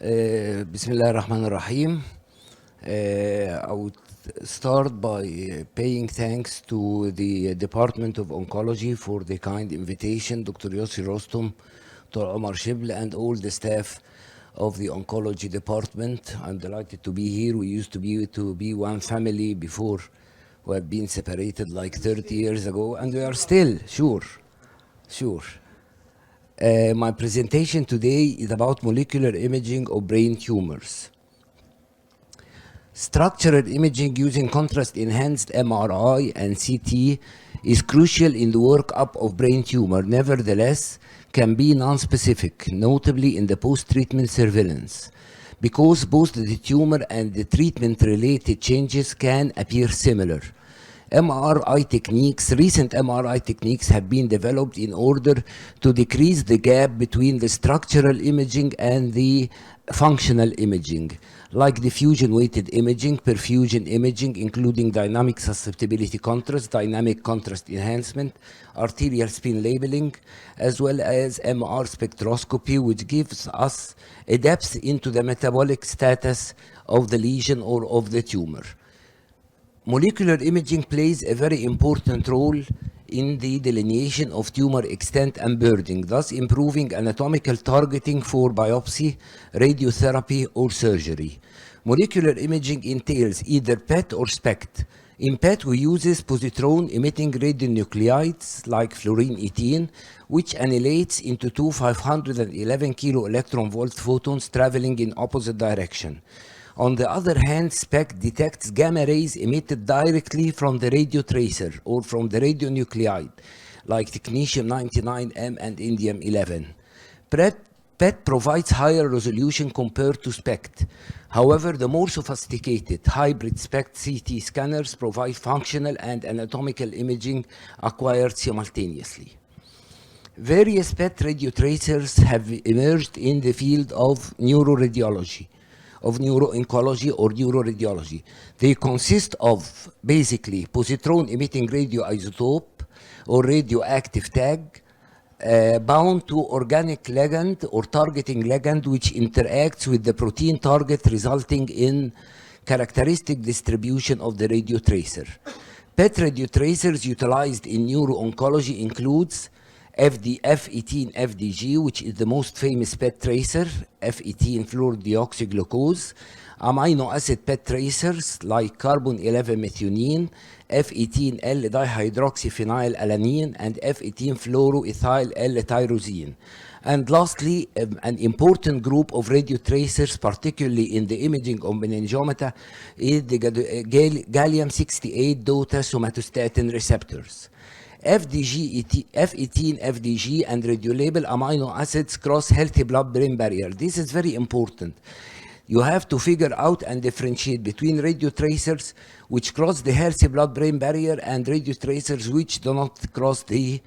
Bismillah ar-Rahman ar-Rahim. I would start by paying thanks to the Department of Oncology for the kind invitation, Dr. Yossi Rostom, Dr. Omar Shibl, and all the staff of the Oncology Department. I'm delighted to be here. We used to be one family before we have been separated like 30 years ago, and we are still, sure. My presentation today is about molecular imaging of brain tumors. Structural imaging using contrast-enhanced MRI and CT is crucial in the workup of brain tumor. Nevertheless, can be non-specific, notably in the post-treatment surveillance, because both the tumor and the treatment-related changes can appear similar. Recent MRI techniques have been developed in order to decrease the gap between the structural imaging and the functional imaging, like diffusion-weighted imaging, perfusion imaging, including dynamic susceptibility contrast, dynamic contrast enhancement, arterial spin labeling, as well as MR spectroscopy, which gives us a depth into the metabolic status of the lesion or of the tumor. Molecular imaging plays a very important role in the delineation of tumor extent and burden, thus improving anatomical targeting for biopsy, radiotherapy, or surgery. Molecular imaging entails either PET or SPECT. In PET, we use positron-emitting radionuclides like fluorine-18, which annihilates into two 511 kilo electron volt photons traveling in opposite direction. On the other hand, SPECT detects gamma rays emitted directly from the radio tracer or from the radionuclide, like technetium-99M and indium-11. PET provides higher resolution compared to SPECT. However, the more sophisticated hybrid SPECT CT scanners provide functional and anatomical imaging acquired simultaneously. Various PET radiotracers have emerged in the field of neuroradiology, of neuro-oncology or neuroradiology. They consist of basically positron-emitting radioisotope or radioactive tag bound to organic ligand or targeting ligand, which interacts with the protein target, resulting in characteristic distribution of the radiotracer. PET radiotracers utilized in neuro-oncology includes F18-FDG, which is the most famous PET tracer, F18 fluorodeoxyglucose, amino acid PET tracers like carbon-11 methionine, F18L dihydroxyphenylalanine, and F18 fluoroethyl L-tyrosine. And lastly, an important group of radiotracers, particularly in the imaging of meningioma, is the gallium-68 daughter somatostatin receptors. F18-FDG and radiolabel amino acids cross healthy blood-brain barrier. This is very important. You have to figure out and differentiate between radiotracers which cross the healthy blood-brain barrier and radiotracers which do not cross the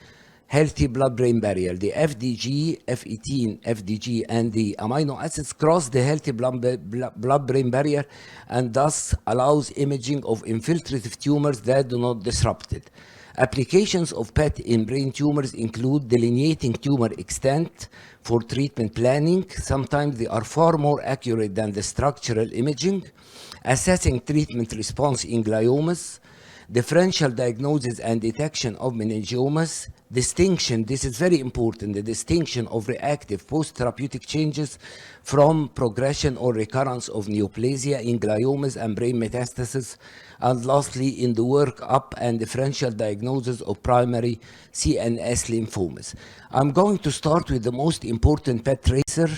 healthy blood-brain barrier. The FDG, F18, FDG, and the amino acids cross the healthy blood-brain barrier and thus allows imaging of infiltrative tumors that do not disrupt it. Applications of PET in brain tumors include delineating tumor extent for treatment planning. Sometimes they are far more accurate than the structural imaging. Assessing treatment response in gliomas. Differential diagnosis and detection of meningiomas. Distinction, this is very important, the distinction of reactive post-therapeutic changes from progression or recurrence of neoplasia in gliomas and brain metastasis. And lastly, in the workup and differential diagnosis of primary CNS lymphomas. I'm going to start with the most important PET tracer,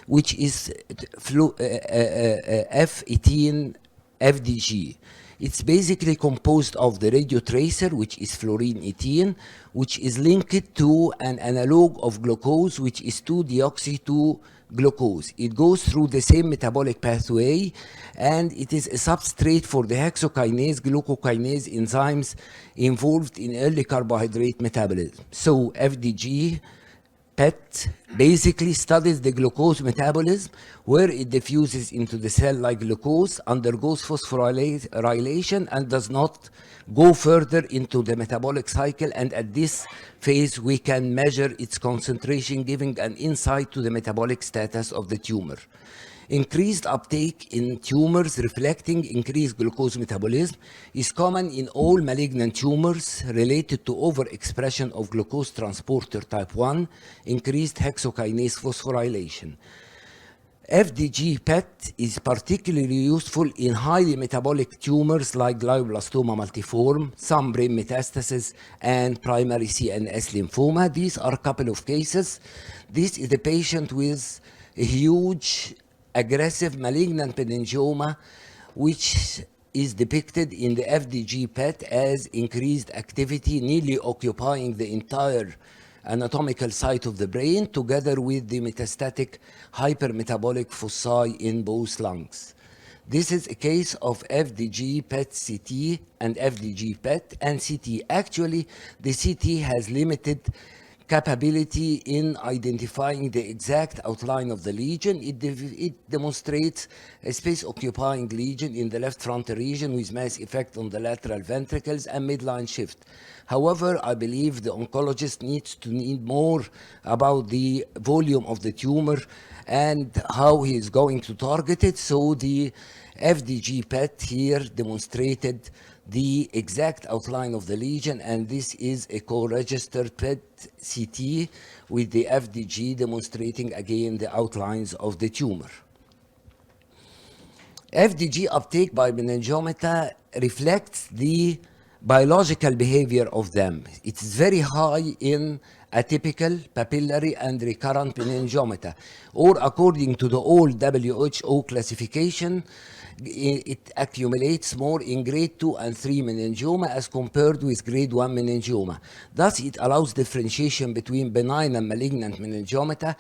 which is F18-FDG. It's basically composed of the radiotracer, which is fluorine-18, which is linked to an analog of glucose, which is 2-deoxy-2-glucose. It goes through the same metabolic pathway, and it is a substrate for the hexokinase, glucokinase enzymes involved in early carbohydrate metabolism. So FDG PET basically studies the glucose metabolism, where it diffuses into the cell like glucose, undergoes phosphorylation, and does not go further into the metabolic cycle. And at this phase, we can measure its concentration, giving an insight to the metabolic status of the tumor. Increased uptake in tumors reflecting increased glucose metabolism is common in all malignant tumors related to overexpression of glucose transporter type 1, increased hexokinase phosphorylation. FDG PET is particularly useful in highly metabolic tumors like glioblastoma multiforme, some brain metastases, and primary CNS lymphoma. These are a couple of cases. This is a patient with a huge aggressive malignant meningioma, which is depicted in the FDG PET as increased activity, nearly occupying the entire anatomical site of the brain, together with the metastatic hypermetabolic foci in both lungs. This is a case of FDG PET CT and FDG PET and CT. Actually, the CT has limited capability in identifying the exact outline of the lesion. It demonstrates a space-occupying lesion in the left frontal region with mass effect on the lateral ventricles and midline shift. However, I believe the oncologist needs to need more about the volume of the tumor and how he is going to target it. So the FDG PET here demonstrated the exact outline of the lesion, and this is a co-registered PET CT with the FDG demonstrating again the outlines of the tumor. FDG uptake by meningioma reflects the biological behavior of them. It is very high in atypical, papillary, and recurrent meningioma, or according to the old WHO classification, it accumulates more in grade 2 and 3 meningioma as compared with grade 1 meningioma. Thus, it allows differentiation between benign and malignant meningioma.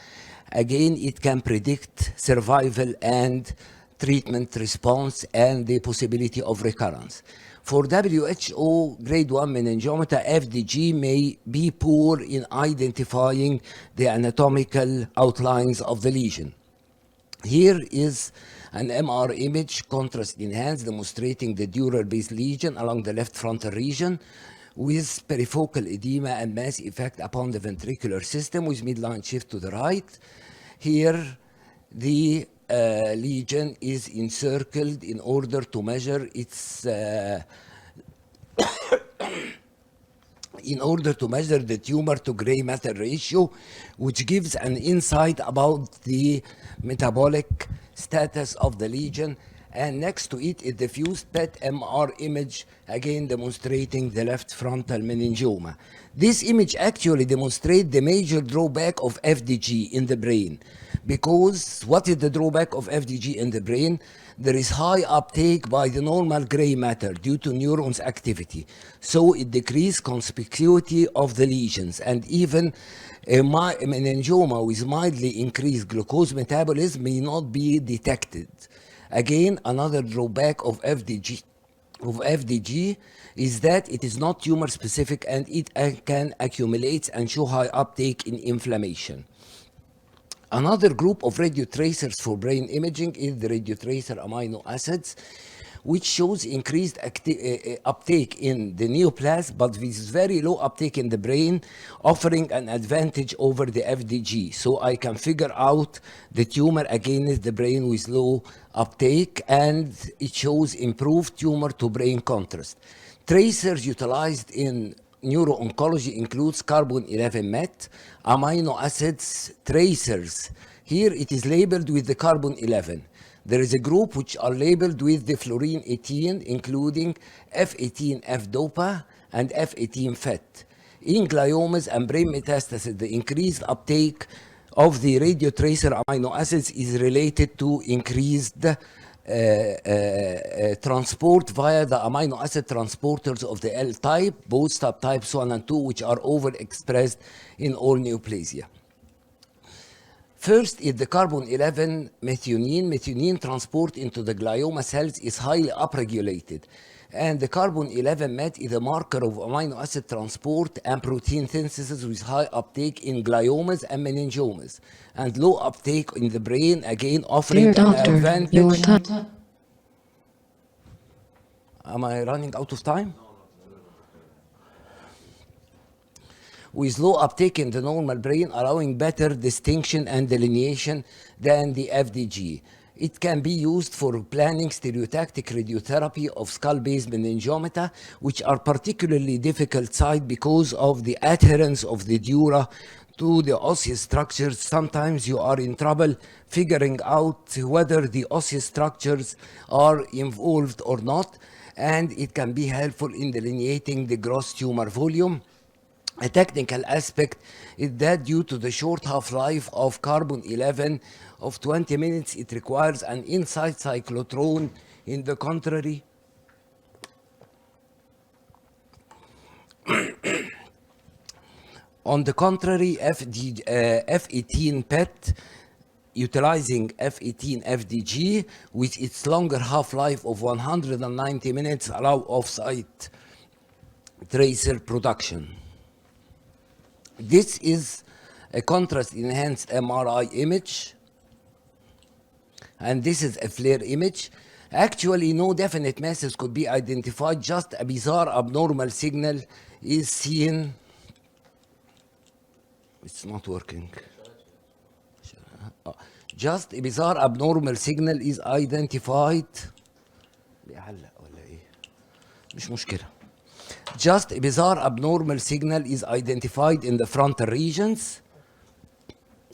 Again, it can predict survival and treatment response and the possibility of recurrence. For WHO grade 1 meningioma, FDG may be poor in identifying the anatomical outlines of the lesion. Here is an MR image, contrast enhanced, demonstrating the dural-based lesion along the left frontal region with perifocal edema and mass effect upon the ventricular system with midline shift to the right. Here, the lesion is encircled in order to measure its in order to measure the tumor to gray matter ratio, which gives an insight about the metabolic status of the lesion. And next to it is the fused PET MR image, again demonstrating the left frontal meningioma. This image actually demonstrates the major drawback of FDG in the brain. Because what is the drawback of FDG in the brain? There is high uptake by the normal gray matter due to neurons activity. So it decreases conspicuity of the lesions, and even a meningioma with mildly increased glucose metabolism may not be detected. Again, another drawback of FDG is that it is not tumor specific and it can accumulate and show high uptake in inflammation. Another group of radiotracers for brain imaging is the radiotracer amino acids, which shows increased uptake in the neoplasm, but with very low uptake in the brain, offering an advantage over the FDG. So I can figure out the tumor against the brain with low uptake, and it shows improved tumor to brain contrast. Tracers utilized in neuro-oncology includes carbon-11 MET, amino acids tracers. Here it is labeled with the carbon-11. There is a group which are labeled with the fluorine 18, including F18F-DOPA and F18-FET. In gliomas and brain metastases, the increased uptake of the radiotracer amino acids is related to increased transport via the amino acid transporters of the L type, both subtypes 1 and 2, which are overexpressed in all neoplasia. First is the carbon-11 methionine. Methionine transport into the glioma cells is highly upregulated. And the carbon-11 MET is a marker of amino acid transport and protein synthesis with high uptake in gliomas and meningiomas, and low uptake in the brain, again offering Dear an doctor, advantage. your time. Am I running out of time? With low uptake in the normal brain, allowing better distinction and delineation than the FDG. It can be used for planning stereotactic radiotherapy of skull-based meningioma, which are particularly difficult site because of the adherence of the dura to the osseous structures. Sometimes you are in trouble figuring out whether the osseous structures are involved or not, and it can be helpful in delineating the gross tumor volume. A technical aspect is that due to the short half-life of carbon-11 of 20 minutes, it requires an inside cyclotron. In the contrary, F18 PET, utilizing F18 FDG with its longer half-life of 190 minutes, allow off-site tracer production. This is a contrast-enhanced MRI image, and this is a FLAIR image. Actually, no definite masses could be identified, just a bizarre abnormal signal is seen. It's not working. Just a bizarre abnormal signal is identified. مش مشكلة. Just a bizarre abnormal signal is identified in the frontal regions.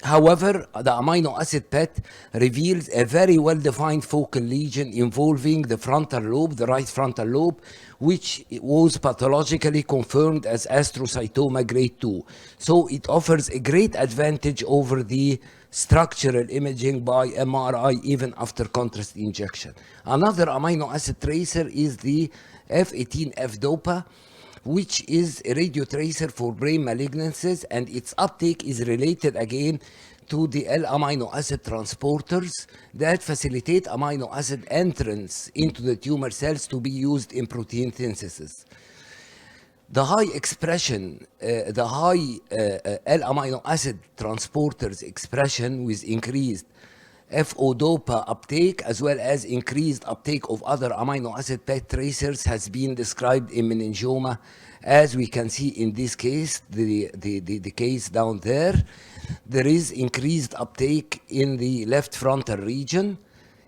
However, the amino acid PET reveals a very well-defined focal lesion involving the frontal lobe, the right frontal lobe, which was pathologically confirmed as astrocytoma grade 2. So it offers a great advantage over the structural imaging by MRI even after contrast injection. Another amino acid tracer is the F18F-DOPA, which is a radiotracer for brain malignancies, and its uptake is related again to the L-amino acid transporters that facilitate amino acid entrance into the tumor cells to be used in protein synthesis. The high expression, L-amino acid transporters expression with increased FO-DOPA uptake as well as increased uptake of other amino acid PET tracers has been described in meningioma, as we can see in this case, the case down there. There is increased uptake in the left frontal region.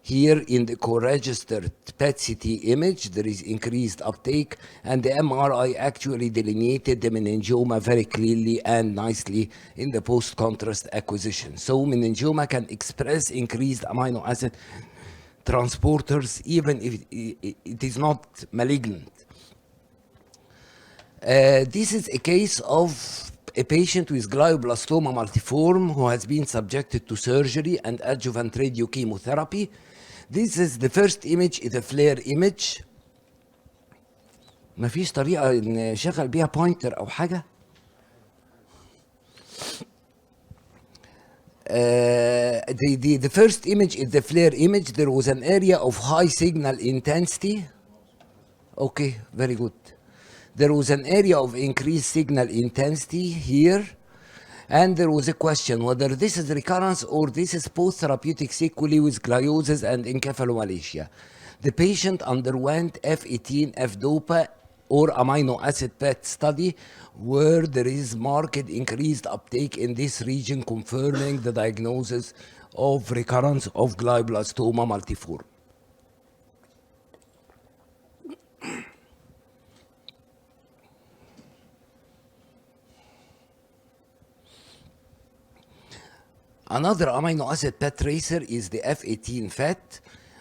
Here in the co-registered PET-CT image, there is increased uptake, and the MRI actually delineated the meningioma very clearly and nicely in the post-contrast acquisition. So meningioma can express increased amino acid transporters even if it is not malignant. This is a case of a patient with glioblastoma multiforme who has been subjected to surgery and adjuvant radiochemotherapy. This is the first image, is a FLAIR image. مفيش طريقة نشغل بيها pointer أو حاجة. The first image is the FLAIR image. There was an area of high signal intensity. Okay, very good. There was an area of increased signal intensity here. And there was a question whether this is recurrence or this is post-therapeutic sequelae with gliosis and encephalomalacia. The patient underwent F18F-DOPA or amino acid PET study where there is marked increased uptake in this region, confirming the diagnosis of recurrence of glioblastoma multiforme. Another amino acid PET tracer is the F18 FET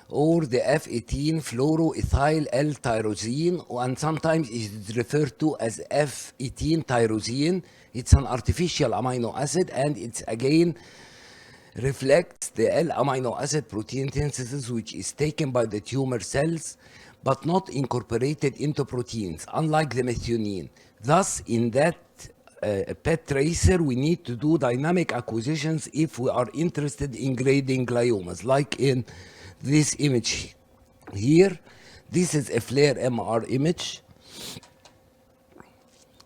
or the F18 fluoroethyl L-tyrosine, and sometimes it is referred to as F18 tyrosine. It's an artificial amino acid, and it's again reflects the L-amino acid protein synthesis, which is taken by the tumor cells but not incorporated into proteins, unlike the methionine. Thus, in that PET tracer, we need to do dynamic acquisitions if we are interested in grading gliomas, like in this image here. This is a FLAIR MR image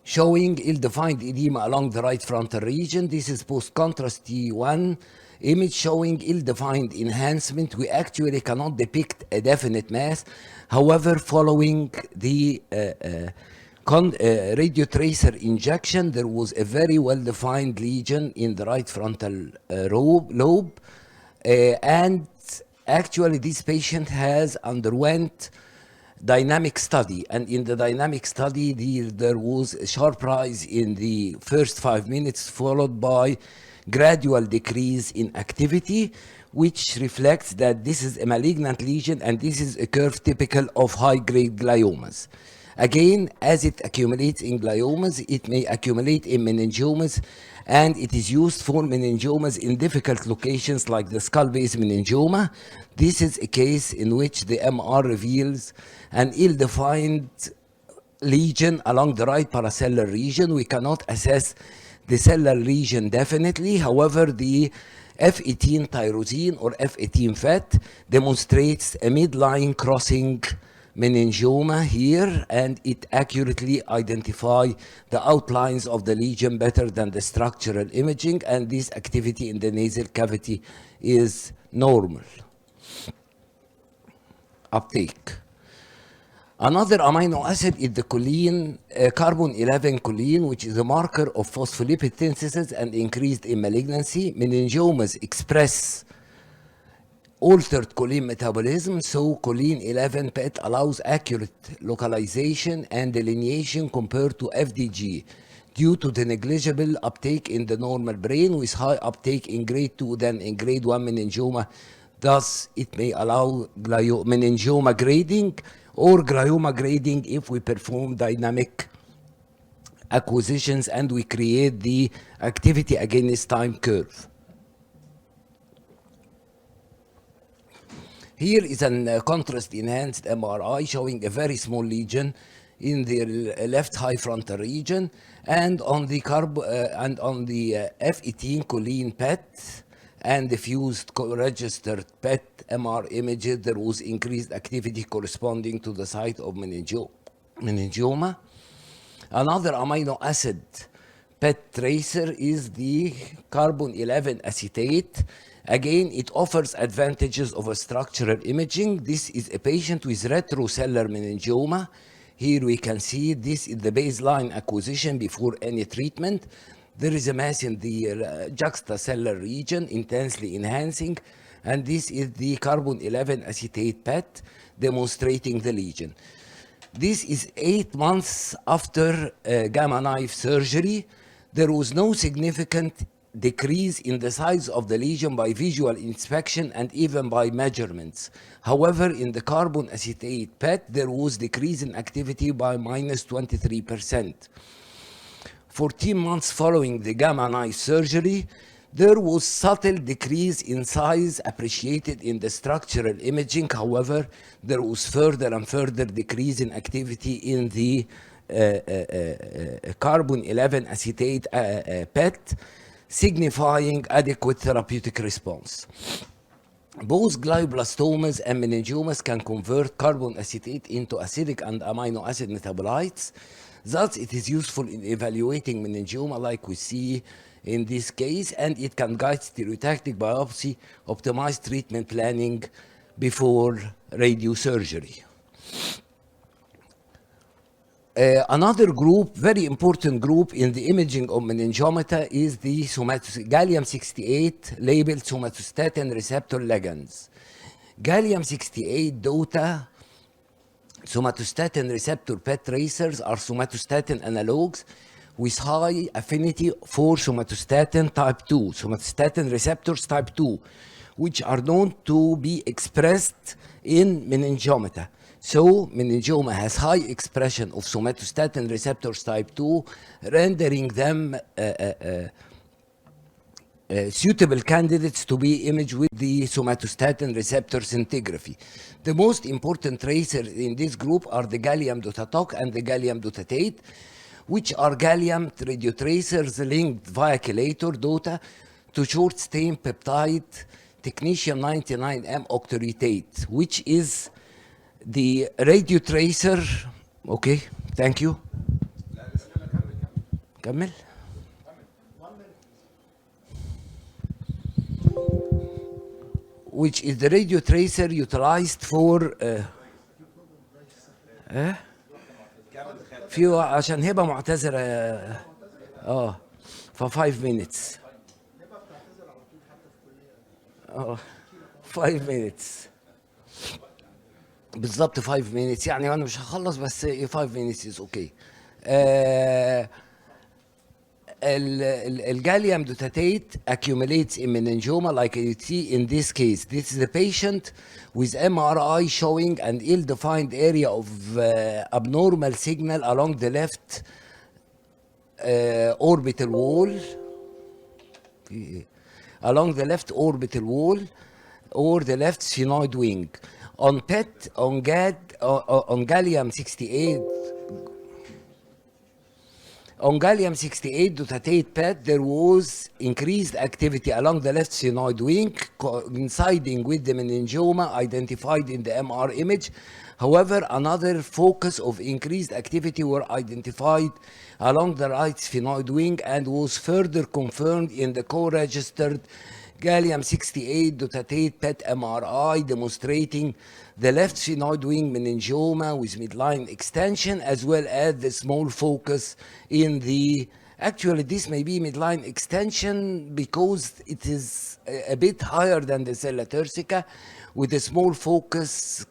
showing ill-defined edema along the right frontal region. This is post-contrast T1 image showing ill-defined enhancement. We actually cannot depict a definite mass. However, following the radiotracer injection, there was a very well-defined lesion in the right frontal lobe, and Actually, this patient has underwent dynamic study, and in the dynamic study there was a sharp rise in the first 5 minutes followed by gradual decrease in activity, which reflects that this is a malignant lesion and this is a curve typical of high-grade gliomas. Again, as it accumulates in gliomas, it may accumulate in meningiomas, and it is used for meningiomas in difficult locations like the skull base meningioma. This is a case in which the MR reveals an ill-defined lesion along the right paracellular region. We cannot assess the cellular lesion definitely. However, the F18 tyrosine or F18 fat demonstrates a midline crossing meningioma here, and it accurately identifies the outlines of the lesion better than the structural imaging, and this activity in the nasal cavity is normal. Uptake. Another amino acid is the choline, carbon 11 choline, which is a marker of phospholipid synthesis and increased in malignancy. Meningiomas express altered choline metabolism, so choline 11 PET allows accurate localization and delineation compared to FDG due to the negligible uptake in the normal brain with high uptake in grade 2 than in grade 1 meningioma. Thus, it may allow meningioma grading or glioma grading if we perform dynamic acquisitions and we create the activity against time curve. Here is a contrast-enhanced MRI showing a very small lesion in the left high frontal region, and on the F18 choline PET and the fused registered PET MR images, there was increased activity corresponding to the site of meningioma. Another amino acid PET tracer is the carbon 11 acetate. Again, it offers advantages over structural imaging. This is a patient with retrocellular meningioma. Here we can see this is the baseline acquisition before any treatment. There is a mass in the juxtacellular region, intensely enhancing, and this is the carbon 11 acetate PET demonstrating the lesion. This is 8 months after gamma knife surgery. There was no significant decrease in the size of the lesion by visual inspection and even by measurements. However, in the carbon acetate PET, there was decrease in activity by minus 23%. 14 months following the gamma knife surgery, there was subtle decrease in size appreciated in the structural imaging. However, there was further and further decrease in activity in the carbon 11 acetate PET, signifying adequate therapeutic response. Both glioblastomas and meningiomas can convert carbon acetate into acidic and amino acid metabolites. Thus, it is useful in evaluating meningioma like we see in this case, and it can guide stereotactic biopsy, optimized treatment planning before radiosurgery. Another group, very important group in the imaging of meningiomata, is the gallium-68 labeled somatostatin receptor ligands. Gallium-68 DOTA somatostatin receptor PET tracers are somatostatin analogues with high affinity for somatostatin type 2, somatostatin receptors type 2, which are known to be expressed in meningiomata. So, meningioma has high expression of somatostatin receptors type 2, rendering them suitable candidates to be imaged with the somatostatin receptor scintigraphy. The most important tracers in this group are the gallium DOTATOC and the gallium DOTATATE, which are gallium radiotracers linked via chelator DOTA to short-chain peptide technetium-99M octreottate, which is the radio tracer. Okay, thank you. كمل. Which is the radio tracer utilized for في عشان هبه معتذره for 5 minutes. 5 minutes بالظبط 5 minutes يعني انا مش هخلص بس 5 minutes is okay. الجاليوم دوتاتيت accumulates in meningioma like you see in this case. This is a patient with MRI showing an ill-defined area of abnormal signal along the left orbital wall. Along the left orbital wall or the left sphenoid wing. On PET, on gallium 68, on gallium 68 dotatate PET, there was increased activity along the left sphenoid wing, coinciding with the meningioma identified in the MR image. However, another focus of increased activity were identified along the right sphenoid wing and was further confirmed in the co-registered gallium 68 dotatate PET MRI, demonstrating the left sphenoid wing meningioma with midline extension, as well as the small focus in the, actually this may be midline extension because it is a bit higher than the sella turcica, with a small focus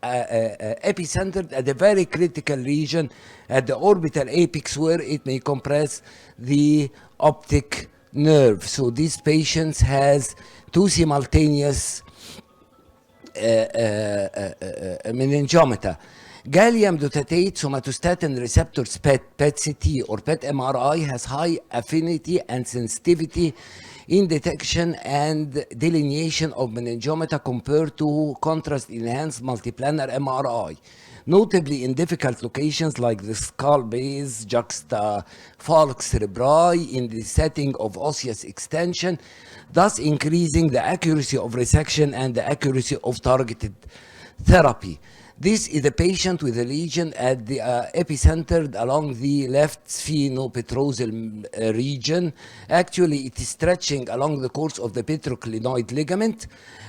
epicentered at a very critical region at the orbital apex where it may compress the optic nerve. So these patients has two simultaneous meningiomata. Gallium dotatate somatostatin receptors PET-CT or PET-MRI has high affinity and sensitivity in detection and delineation of meningiomata compared to contrast-enhanced multiplanar MRI, notably in difficult locations like the skull base, juxta-falx cerebri in the setting of osseous extension, thus increasing the accuracy of resection and the accuracy of targeted therapy. This is a patient with a lesion at the epicenter along the left sphenopetrosal region. Actually, it is stretching along the course of the petroclinoid ligament.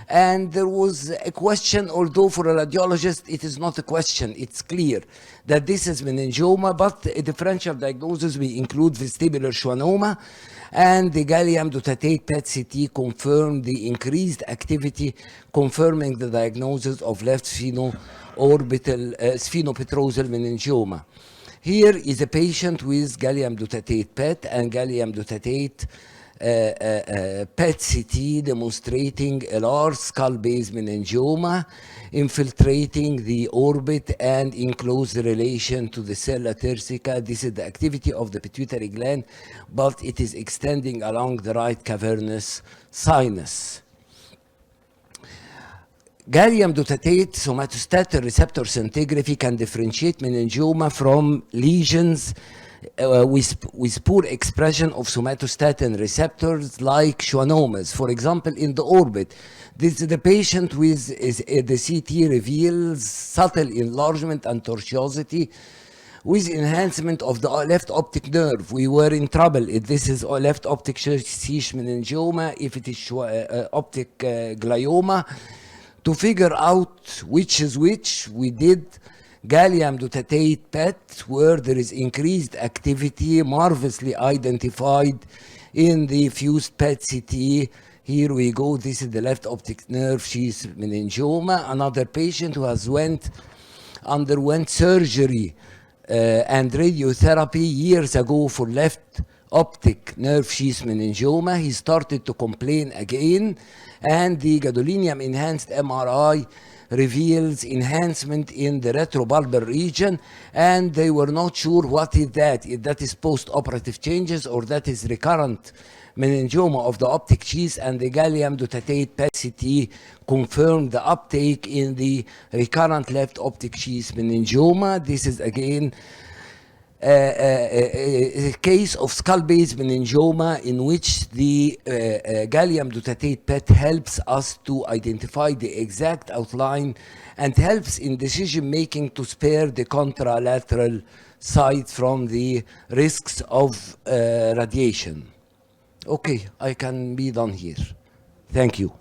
And there was a question, although for a radiologist it is not a question, it's clear that this is meningioma, but a differential diagnosis may include vestibular schwannoma, and the gallium dotatate PET-CT confirmed the increased activity, confirming the diagnosis of left sphenopetrosal meningioma. Here is a patient with gallium dotatate PET and gallium dotatate PET-CT demonstrating a large skull-base meningioma infiltrating the orbit and in close relation to the sella turcica. This is the activity of the pituitary gland, but it is extending along the right cavernous sinus. Gallium dotatate somatostatin receptor scintigraphy can differentiate meningioma from lesions with poor expression of somatostatin receptors like schwannomas, for example, in the orbit. This is the patient with the CT reveals subtle enlargement and tortuosity with enhancement of the left optic nerve. We were in trouble if this is left optic sheath meningioma, if it is optic glioma. To figure out which is which, we did gallium dotatate PET, where there is increased activity marvelously identified in the fused PET-CT. Here we go, this is the left optic nerve sheath meningioma. Another patient who has underwent surgery and radiotherapy years ago for left optic nerve sheath meningioma. He started to complain again, and the gadolinium enhanced MRI reveals enhancement in the retrobulbar region, and they were not sure what is that, if that is post-operative changes or that is recurrent meningioma of the optic sheath, and the gallium dotatate PET-CT confirmed the uptake in the recurrent left optic sheath meningioma. This is again a case of skull-base meningioma in which the gallium dotatate PET helps us to identify the exact outline and helps in decision making to spare the contralateral side from the risks of radiation. Okay, I can be done here. Thank you.